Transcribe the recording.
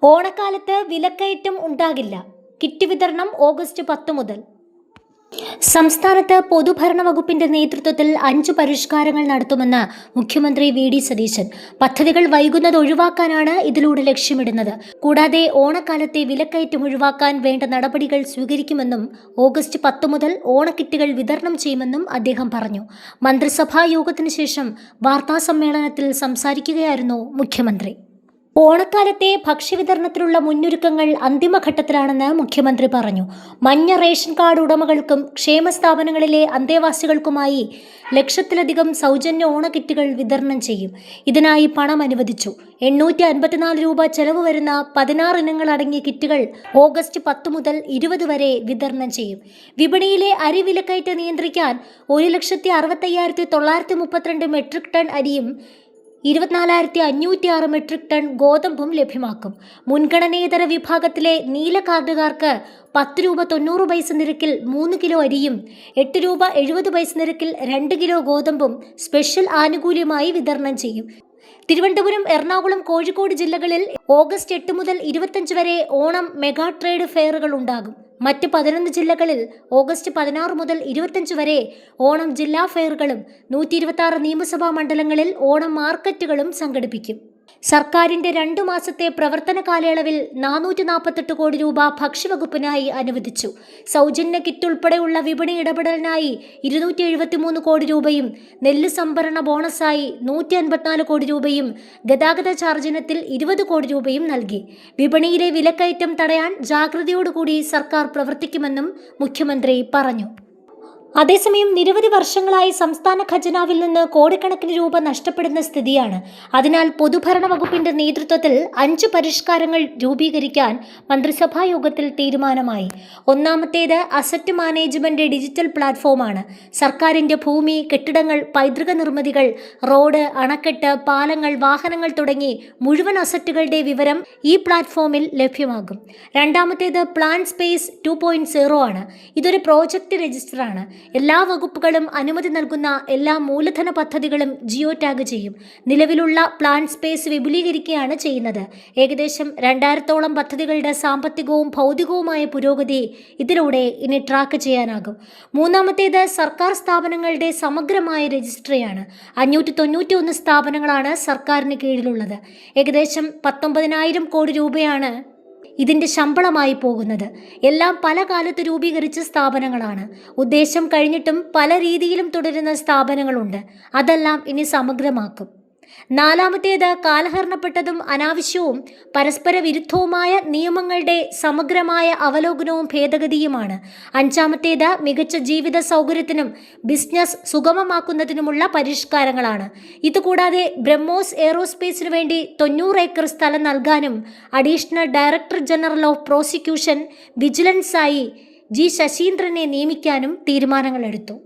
ഓണക്കാലത്ത് വിലക്കയറ്റം ഉണ്ടാകില്ല. കിറ്റ് വിതരണം ഓഗസ്റ്റ് 10 മുതൽ. സംസ്ഥാനത്ത് പൊതുഭരണ വകുപ്പിന്റെ നേതൃത്വത്തിൽ 5 പരിഷ്കാരങ്ങൾ നടത്തുമെന്ന് മുഖ്യമന്ത്രി വി.ഡി. സതീശൻ. പദ്ധതികൾ വൈകുന്നത് ഒഴിവാക്കാനാണ് ഇതിലൂടെ ലക്ഷ്യമിടുന്നത്. കൂടാതെ ഓണക്കാലത്തെ വിലക്കയറ്റം ഒഴിവാക്കാൻ വേണ്ട നടപടികൾ സ്വീകരിക്കുമെന്നും ഓഗസ്റ്റ് 10 മുതൽ ഓണക്കിറ്റുകൾ വിതരണം ചെയ്യുമെന്നും അദ്ദേഹം പറഞ്ഞു. മന്ത്രിസഭാ യോഗത്തിന് ശേഷം വാർത്താസമ്മേളനത്തിൽ സംസാരിക്കുകയായിരുന്നു മുഖ്യമന്ത്രി. ഓണക്കാലത്തെ ഭക്ഷ്യവിതരണത്തിനുള്ള മുന്നൊരുക്കങ്ങൾ അന്തിമഘട്ടത്തിലാണെന്ന് മുഖ്യമന്ത്രി പറഞ്ഞു. മഞ്ഞ റേഷൻ കാർഡ് ഉടമകൾക്കും ക്ഷേമ സ്ഥാപനങ്ങളിലെ അന്തേവാസികൾക്കുമായി ലക്ഷത്തിലധികം സൗജന്യ ഓണക്കിറ്റുകൾ വിതരണം ചെയ്യും. ഇതിനായി പണം അനുവദിച്ചു. 854 രൂപ ചെലവ് വരുന്ന 16 ഇനങ്ങൾ അടങ്ങിയ കിറ്റുകൾ ഓഗസ്റ്റ് 10 മുതൽ 20 വരെ വിതരണം ചെയ്യും. വിപണിയിലെ അരി വിലക്കയറ്റം നിയന്ത്രിക്കാൻ 1,65,932 മെട്രിക് ടൺ അരിയും 24,506 മെട്രിക് ടൺ ഗോതമ്പും ലഭ്യമാക്കും. മുൻഗണനേതര വിഭാഗത്തിലെ നീല കാർഡുകാർക്ക് 10 രൂപ 90 പൈസ നിരക്കിൽ 3 കിലോ അരിയും 8 രൂപ 70 പൈസ നിരക്കിൽ 2 കിലോ ഗോതമ്പും സ്പെഷ്യൽ ആനുകൂല്യമായി വിതരണം ചെയ്യും. തിരുവനന്തപുരം, എറണാകുളം, കോഴിക്കോട് ജില്ലകളിൽ ഓഗസ്റ്റ് 8 മുതൽ 25 വരെ ഓണം മെഗാ ട്രേഡ് ഫെയറുകൾ ഉണ്ടാകും. മറ്റ് 11 ജില്ലകളിൽ ഓഗസ്റ്റ് 16 മുതൽ 25 വരെ ഓണം ജില്ലാ ഫെയറുകളും 126 നിയമസഭാ മണ്ഡലങ്ങളിൽ ഓണം മാർക്കറ്റുകളും സംഘടിപ്പിക്കും. സർക്കാരിന്റെ 2 മാസത്തെ പ്രവർത്തന കാലയളവിൽ 448 കോടി രൂപ ഭക്ഷ്യവകുപ്പിനായി അനുവദിച്ചു. സൗജന്യ കിറ്റ് ഉൾപ്പെടെയുള്ള വിപണി ഇടപെടലിനായി 273 കോടി രൂപയും നെല്ല് സംഭരണ ബോണസായി 154 കോടി രൂപയും ഗതാഗത ചാർജ് ഇനത്തിൽ 20 കോടി രൂപയും നൽകി. വിപണിയിലെ വിലക്കയറ്റം തടയാൻ ജാഗ്രതയോടുകൂടി സർക്കാർ പ്രവർത്തിക്കുമെന്നും മുഖ്യമന്ത്രി പറഞ്ഞു. അതേസമയം നിരവധി വർഷങ്ങളായി സംസ്ഥാന ഖജനാവിൽ നിന്ന് കോടിക്കണക്കിന് രൂപ നഷ്ടപ്പെടുന്ന സ്ഥിതിയാണ്. അതിനാൽ പൊതുഭരണ വകുപ്പിന്റെ നേതൃത്വത്തിൽ 5 പരിഷ്കാരങ്ങൾ രൂപീകരിക്കാൻ മന്ത്രിസഭാ യോഗത്തിൽ തീരുമാനമായി. ഒന്നാമത്തേത് അസറ്റ് മാനേജ്മെന്റ് ഡിജിറ്റൽ പ്ലാറ്റ്ഫോമാണ്. സർക്കാരിന്റെ ഭൂമി, കെട്ടിടങ്ങൾ, പൈതൃക നിർമ്മിതികൾ, റോഡ്, അണക്കെട്ട്, പാലങ്ങൾ, വാഹനങ്ങൾ തുടങ്ങി മുഴുവൻ അസറ്റുകളുടെ വിവരം ഈ പ്ലാറ്റ്ഫോമിൽ ലഭ്യമാകും. രണ്ടാമത്തേത് പ്ലാൻ സ്പേസ് 2.0 ആണ്. ഇതൊരു പ്രോജക്റ്റ് രജിസ്റ്ററാണ്. എല്ലാ വകുപ്പുകളും അനുമതി നൽകുന്ന എല്ലാ മൂലധന പദ്ധതികളും ജിയോ ടാഗ് ചെയ്യും. നിലവിലുള്ള പ്ലാൻ സ്പേസ് വിപുലീകരിക്കുകയാണ് ചെയ്യുന്നത്. ഏകദേശം 2000ഓളം പദ്ധതികളുടെ സാമ്പത്തികവും ഭൗതികവുമായ പുരോഗതി ഇതിലൂടെ ഇനി ട്രാക്ക് ചെയ്യാനാകും. മൂന്നാമത്തേത് സർക്കാർ സ്ഥാപനങ്ങളുടെ സമഗ്രമായ രജിസ്ട്രിയാണ്. 591 സ്ഥാപനങ്ങളാണ് സർക്കാരിന് കീഴിലുള്ളത്. ഏകദേശം 19,000 കോടി രൂപയാണ് ഇതിൻ്റെ ശമ്പളമായി പോകുന്നത്. എല്ലാം പല കാലത്ത് രൂപീകരിച്ച സ്ഥാപനങ്ങളാണ്. ഉദ്ദേശം കഴിഞ്ഞിട്ടും പല രീതിയിലും തുടരുന്ന സ്ഥാപനങ്ങളുണ്ട്. അതെല്ലാം ഇനി സമഗ്രമാക്കും. നാലാമത്തേത് കാലഹരണപ്പെട്ടതും അനാവശ്യവും പരസ്പര വിരുദ്ധവുമായ നിയമങ്ങളുടെ സമഗ്രമായ അവലോകനവും ഭേദഗതിയുമാണ്. അഞ്ചാമത്തേത് മികച്ച ജീവിത സൗകര്യത്തിനും ബിസിനസ് സുഗമമാക്കുന്നതിനുമുള്ള പരിഷ്കാരങ്ങളാണ്. ഇതുകൂടാതെ ബ്രഹ്മോസ് എയ്റോസ്പേസിനു വേണ്ടി 90 ഏക്കർ സ്ഥലം നൽകാനും additional director general of prosecution വിജിലൻസായി ജി ശശീന്ദ്രനെ നിയമിക്കാനും തീരുമാനങ്ങളെടുത്തു.